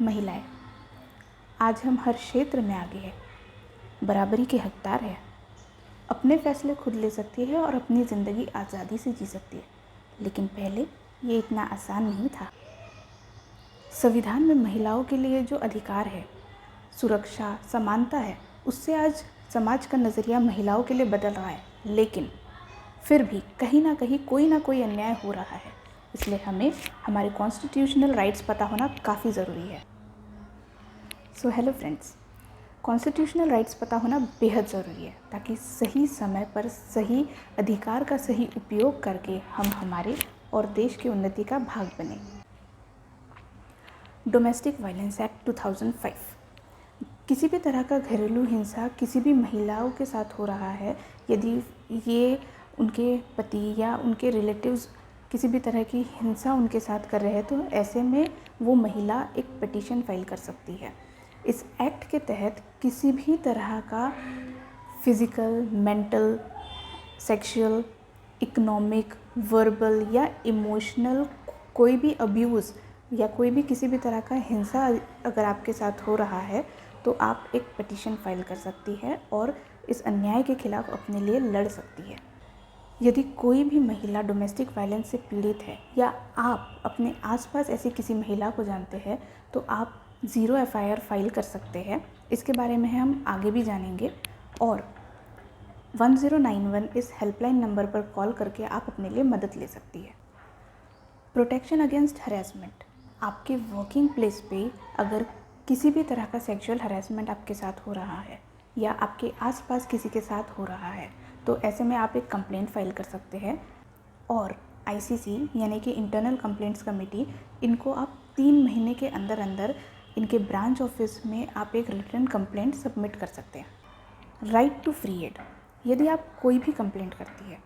महिलाएं आज हम हर क्षेत्र में आगे हैं, बराबरी के हकदार है, अपने फैसले खुद ले सकती है और अपनी ज़िंदगी आज़ादी से जी सकती है। लेकिन पहले ये इतना आसान नहीं था। संविधान में महिलाओं के लिए जो अधिकार है, सुरक्षा, समानता है, उससे आज समाज का नज़रिया महिलाओं के लिए बदल रहा है। लेकिन फिर भी कहीं ना कोई अन्याय हो रहा है। इसलिए हमें हमारे कॉन्स्टिट्यूशनल राइट्स पता होना काफ़ी ज़रूरी है। So hello friends, constitutional rights पता होना बेहद ज़रूरी है ताकि सही समय पर सही अधिकार का सही उपयोग करके हम हमारे और देश की उन्नति का भाग बने। डोमेस्टिक वायलेंस एक्ट 2005 किसी भी तरह का घरेलू हिंसा किसी भी महिलाओं के साथ हो रहा है, यदि ये उनके पति या उनके रिलेटिव्स किसी भी तरह की हिंसा उनके साथ कर रहे हैं, तो ऐसे में वो महिला एक पिटीशन फाइल कर सकती है। इस एक्ट के तहत किसी भी तरह का physical, mental, sexual, economic, verbal या इमोशनल कोई भी अब्यूज़ या कोई भी किसी भी तरह का हिंसा अगर आपके साथ हो रहा है, तो आप एक पिटीशन फाइल कर सकती है और इस अन्याय के खिलाफ अपने लिए लड़ सकती है। यदि कोई भी महिला डोमेस्टिक वायलेंस से पीड़ित है या आप अपने आसपास ऐसी किसी महिला को जानते हैं, तो आप 0 FIR फाइल कर सकते हैं। इसके बारे में हम आगे भी जानेंगे। और 1091 इस हेल्पलाइन नंबर पर कॉल करके आप अपने लिए मदद ले सकती है। प्रोटेक्शन अगेंस्ट हरेसमेंट, आपके वर्किंग प्लेस पे अगर किसी भी तरह का सेक्सुअल हरेसमेंट आपके साथ हो रहा है या आपके आसपास किसी के साथ हो रहा है, तो ऐसे में आप एक कंप्लेंट फाइल कर सकते हैं। और ICC यानी कि इंटरनल कंप्लेंट्स कमेटी, इनको आप 3 महीने के अंदर अंदर इनके ब्रांच ऑफिस में आप एक रिटन कंप्लेंट सबमिट कर सकते हैं। राइट टू फ्री एड, यदि आप कोई भी कंप्लेंट करती है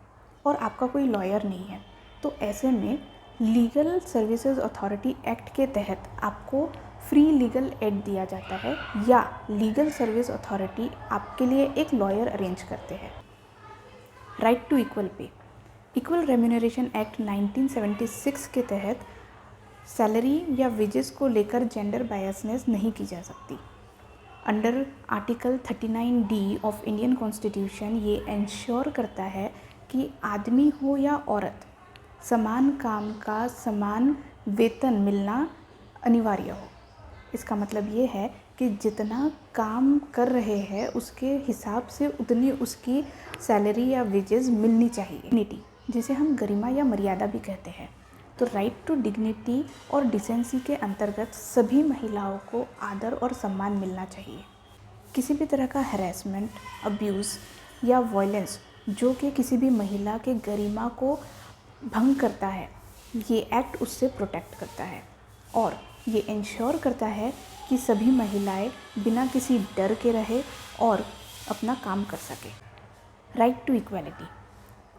और आपका कोई लॉयर नहीं है, तो ऐसे में लीगल सर्विसेज अथॉरिटी एक्ट के तहत आपको फ्री लीगल एड दिया जाता है या लीगल सर्विस अथॉरिटी आपके लिए एक लॉयर अरेंज करते हैं। Right to equal pay, equal remuneration act 1976 के तहत सैलरी या वेजेस को लेकर जेंडर बायसनेस नहीं की जा सकती। Under article 39D of Indian constitution ये इंश्योर करता है कि आदमी हो या औरत, समान काम का समान वेतन मिलना अनिवार्य हो। इसका मतलब ये है कि जितना काम कर रहे हैं उसके हिसाब से उतनी उसकी सैलरी या वेजेस मिलनी चाहिए। डिग्निटी, जिसे हम गरिमा या मर्यादा भी कहते हैं, तो राइट टू डिग्निटी और डिसेंसी के अंतर्गत सभी महिलाओं को आदर और सम्मान मिलना चाहिए। किसी भी तरह का हैरेसमेंट, अब्यूज़ या वायलेंस जो कि किसी भी महिला के गरिमा को भंग करता है, ये एक्ट उससे प्रोटेक्ट करता है और ये इंश्योर करता है कि सभी महिलाएं बिना किसी डर के रहे और अपना काम कर सके। Right to equality,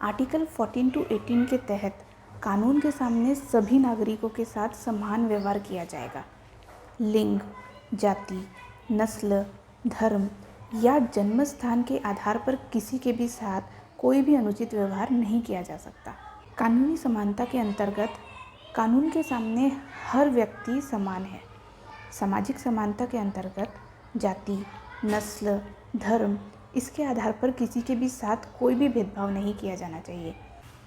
article 14 to 18 के तहत कानून के सामने सभी नागरिकों के साथ समान व्यवहार किया जाएगा। लिंग, जाति, नस्ल, धर्म या जन्म स्थान के आधार पर किसी के भी साथ कोई भी अनुचित व्यवहार नहीं किया जा सकता। कानूनी समानता के अंतर्गत कानून के सामने हर व्यक्ति समान है। सामाजिक समानता के अंतर्गत जाति, नस्ल, धर्म, इसके आधार पर किसी के भी साथ कोई भी भेदभाव नहीं किया जाना चाहिए।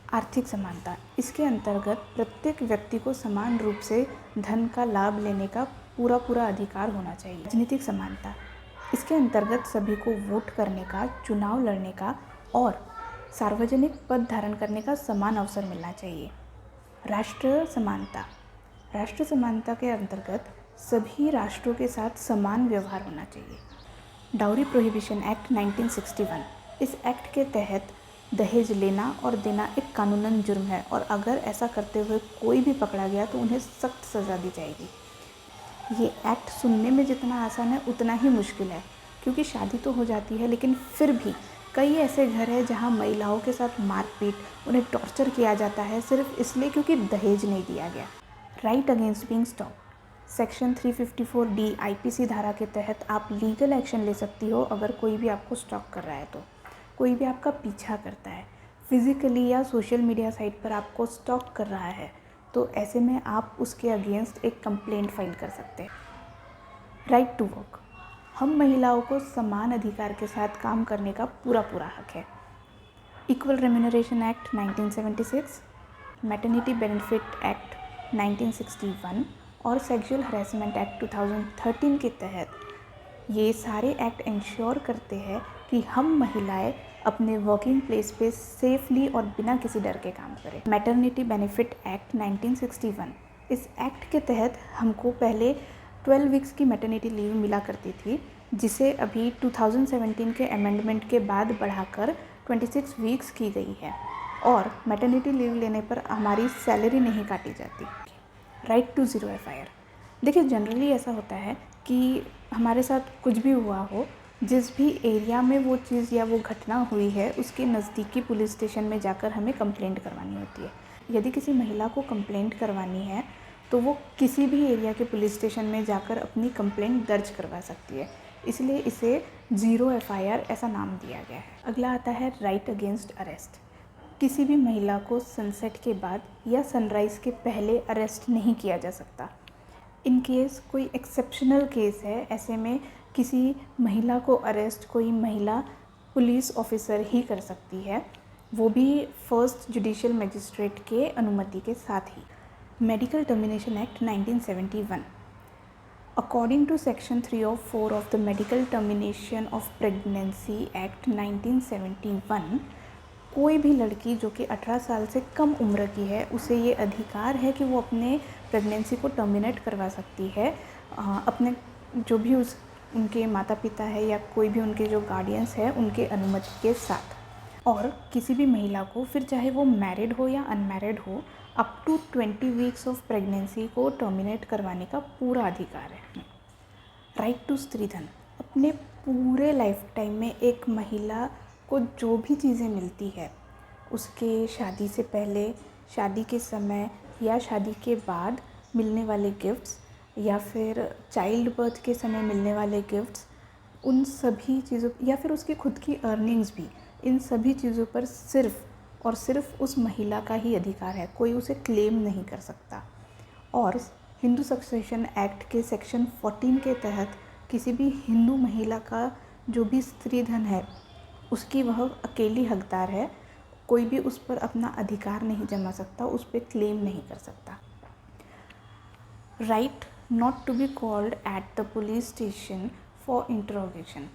आर्थिक समानता, इसके अंतर्गत प्रत्येक व्यक्ति को समान रूप से धन का लाभ लेने का पूरा अधिकार होना चाहिए। राजनीतिक समानता, इसके अंतर्गत सभी को वोट करने का, चुनाव लड़ने का और सार्वजनिक पद धारण करने का समान अवसर मिलना चाहिए। राष्ट्र समानता, राष्ट्र समानता के अंतर्गत सभी राष्ट्रों के साथ समान व्यवहार होना चाहिए। डाउरी प्रोहिबिशन एक्ट 1961, इस एक्ट के तहत दहेज लेना और देना एक कानूनन जुर्म है और अगर ऐसा करते हुए कोई भी पकड़ा गया तो उन्हें सख्त सज़ा दी जाएगी। ये एक्ट सुनने में जितना आसान है उतना ही मुश्किल है, क्योंकि शादी तो हो जाती है, लेकिन फिर भी कई ऐसे घर हैं जहां महिलाओं के साथ मारपीट, उन्हें टॉर्चर किया जाता है सिर्फ इसलिए क्योंकि दहेज नहीं दिया गया। Right against being stock, section 354D IPC धारा के तहत आप लीगल एक्शन ले सकती हो अगर कोई भी आपको स्टॉक कर रहा है, तो कोई भी आपका पीछा करता है, फिज़िकली या सोशल मीडिया साइट पर आपको स्टॉक कर रहा है, तो ऐसे में आप उसके अगेंस्ट एक कंप्लेंट फाइल कर सकते हैं। राइट टू वर्क, हम महिलाओं को समान अधिकार के साथ काम करने का पूरा हक है। Equal remuneration act 1976, maternity benefit act 1961 और सेक्सुअल हरेसमेंट एक्ट 2013 के तहत ये सारे एक्ट इंश्योर करते हैं कि हम महिलाएं अपने वर्किंग प्लेस पे सेफली और बिना किसी डर के काम करें। मैटरनिटी बेनिफिट एक्ट 1961, इस एक्ट के तहत हमको पहले 12 वीक्स की मैटरनिटी लीव मिला करती थी, जिसे अभी 2017 के अमेंडमेंट के बाद बढ़ाकर 26 वीक्स की गई है और मैटरनिटी लीव लेने पर हमारी सैलरी नहीं काटी जाती। राइट टू ज़ीरो एफआईआर, देखिए जनरली ऐसा होता है कि हमारे साथ कुछ भी हुआ हो, जिस भी एरिया में वो चीज़ या वो घटना हुई है उसके नज़दीकी पुलिस स्टेशन में जाकर हमें कंप्लेंट करवानी होती है। यदि किसी महिला को कंप्लेंट करवानी है तो वो किसी भी एरिया के पुलिस स्टेशन में जाकर अपनी कंप्लेंट दर्ज करवा सकती है, इसलिए इसे ज़ीरो एफआईआर ऐसा नाम दिया गया है। अगला आता है राइट अगेंस्ट अरेस्ट। किसी भी महिला को सनसेट के बाद या सनराइज़ के पहले अरेस्ट नहीं किया जा सकता। इन केस कोई एक्सेप्शनल केस है, ऐसे में किसी महिला को अरेस्ट कोई महिला पुलिस ऑफिसर ही कर सकती है, वो भी फर्स्ट जुडिशियल मजिस्ट्रेट के अनुमति के साथ ही। Medical termination act 1971, according to section 3 और 4 of the medical termination of pregnancy act 1971, कोई भी लड़की जो कि 18 साल से कम उम्र की है उसे ये अधिकार है कि वो अपने प्रेगनेंसी को टर्मिनेट करवा सकती है अपने जो भी उनके माता पिता है या कोई भी उनके जो गार्डियंस है उनके अनुमति के साथ। और किसी भी महिला को, फिर चाहे वो मैरिड हो या अनमैरिड हो, up to 20 weeks of pregnancy को टर्मिनेट करवाने का पूरा अधिकार है। राइट टू स्त्रीधन, अपने पूरे लाइफ टाइम में एक महिला को जो भी चीज़ें मिलती है, उसके शादी से पहले, शादी के समय या शादी के बाद मिलने वाले गिफ्ट्स या फिर चाइल्ड बर्थ के समय मिलने वाले गिफ्ट्स, उन सभी चीज़ों या फिर उसकी खुद की अर्निंग्स भी, इन सभी चीज़ों पर सिर्फ़ और सिर्फ उस महिला का ही अधिकार है, कोई उसे क्लेम नहीं कर सकता। और हिंदू सक्सेशन एक्ट के सेक्शन 14 के तहत किसी भी हिंदू महिला का जो भी स्त्री धन है उसकी वह अकेली हकदार है, कोई भी उस पर अपना अधिकार नहीं जमा सकता, उस पर क्लेम नहीं कर सकता। Right not to be called at the police station for interrogation,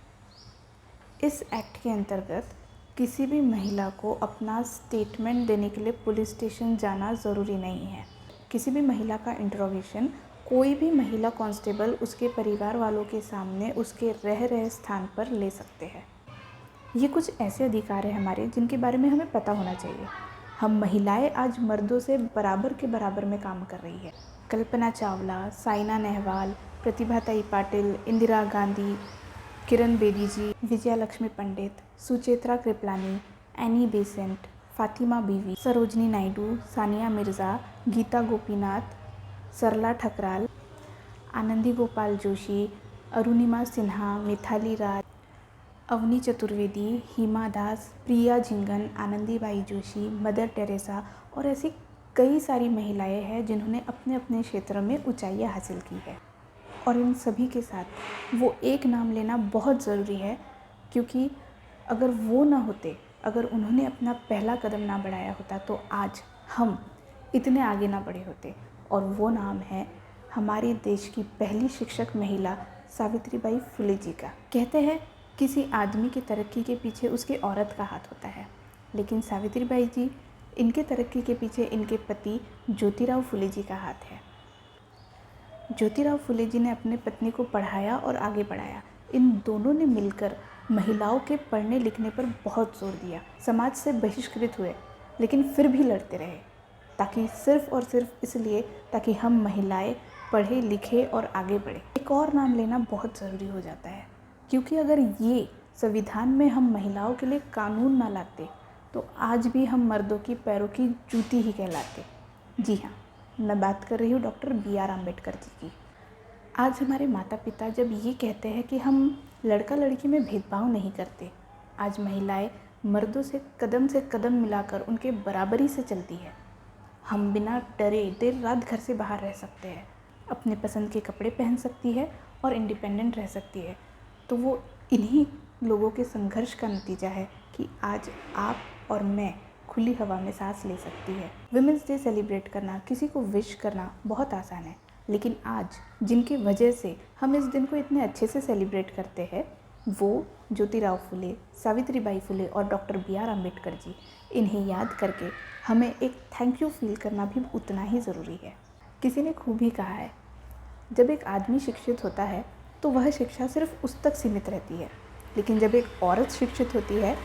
इस एक्ट के अंतर्गत किसी भी महिला को अपना स्टेटमेंट देने के लिए पुलिस स्टेशन जाना ज़रूरी नहीं है। किसी भी महिला का इंटरोगेशन कोई भी महिला कांस्टेबल उसके परिवार वालों के सामने उसके रह रहे स्थान पर ले सकते हैं। ये कुछ ऐसे अधिकार हैं हमारे जिनके बारे में हमें पता होना चाहिए। हम महिलाएं आज मर्दों से बराबर के बराबर में काम कर रही है। कल्पना चावला, साइना नेहवाल, प्रतिभाताई पाटिल, इंदिरा गांधी, किरण बेदी जी, विजया लक्ष्मी पंडित, सुचेत्रा कृपलानी, एनी बेसेंट, फातिमा बीवी, सरोजनी नायडू, सानिया मिर्ज़ा, गीता गोपीनाथ, सरला ठकराल, आनंदी गोपाल जोशी, अरुणिमा सिन्हा, मिथाली राज, अवनी चतुर्वेदी, हिमा दास, प्रिया झिंगन, आनंदीबाई जोशी, मदर टेरेसा और ऐसी कई सारी महिलाएं हैं जिन्होंने अपने अपने क्षेत्र में ऊंचाइयां हासिल की है। और इन सभी के साथ वो एक नाम लेना बहुत ज़रूरी है, क्योंकि अगर वो ना होते, अगर उन्होंने अपना पहला कदम ना बढ़ाया होता तो आज हम इतने आगे ना बढ़े होते। और वो नाम है हमारे देश की पहली शिक्षक महिला सावित्रीबाई फुले जी का। कहते हैं किसी आदमी की तरक्की के पीछे उसकी औरत का हाथ होता है, लेकिन सावित्रीबाई जी, इनके तरक्की के पीछे इनके पति ज्योतिराव फुले जी का हाथ है। ज्योतिराव फुले जी ने अपने पत्नी को पढ़ाया और आगे बढ़ाया। इन दोनों ने मिलकर महिलाओं के पढ़ने लिखने पर बहुत जोर दिया। समाज से बहिष्कृत हुए, लेकिन फिर भी लड़ते रहे, ताकि सिर्फ और सिर्फ इसलिए ताकि हम महिलाएं पढ़े लिखे और आगे बढ़े। एक और नाम लेना बहुत ज़रूरी हो जाता है, क्योंकि अगर ये संविधान में हम महिलाओं के लिए कानून ना लाते तो आज भी हम मर्दों की पैरों की जूती ही कहलाते। जी हाँ, मैं बात कर रही हूँ डॉक्टर BR अम्बेडकर जी की। आज हमारे माता पिता जब ये कहते हैं कि हम लड़का लड़की में भेदभाव नहीं करते, आज महिलाएं मर्दों से कदम मिलाकर उनके बराबरी से चलती है। हम बिना डरे देर रात घर से बाहर रह सकते हैं, अपने पसंद के कपड़े पहन सकती है और इंडिपेंडेंट रह सकती है। तो वो इन्हीं लोगों के संघर्ष का नतीजा है कि आज आप और मैं खुली हवा में सांस ले सकती है। वुमेंस डे सेलिब्रेट करना, किसी को विश करना बहुत आसान है, लेकिन आज जिनकी वजह से हम इस दिन को इतने अच्छे से सेलिब्रेट करते हैं वो ज्योतिराव फुले, सावित्रीबाई फुले और डॉक्टर बी.आर. अम्बेडकर जी। इन्हें याद करके हमें एक थैंक यू फील करना भी उतना ही ज़रूरी है। किसी ने खूब ही कहा है, जब एक आदमी शिक्षित होता है तो वह शिक्षा सिर्फ उस तक सीमित रहती है, लेकिन जब एक औरत शिक्षित होती है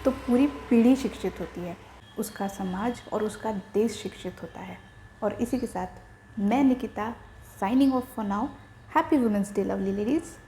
तो पूरी पीढ़ी शिक्षित होती है, उसका समाज और उसका देश शिक्षित होता है। और इसी के साथ मैं Nikita signing off for now. Happy women's day lovely ladies.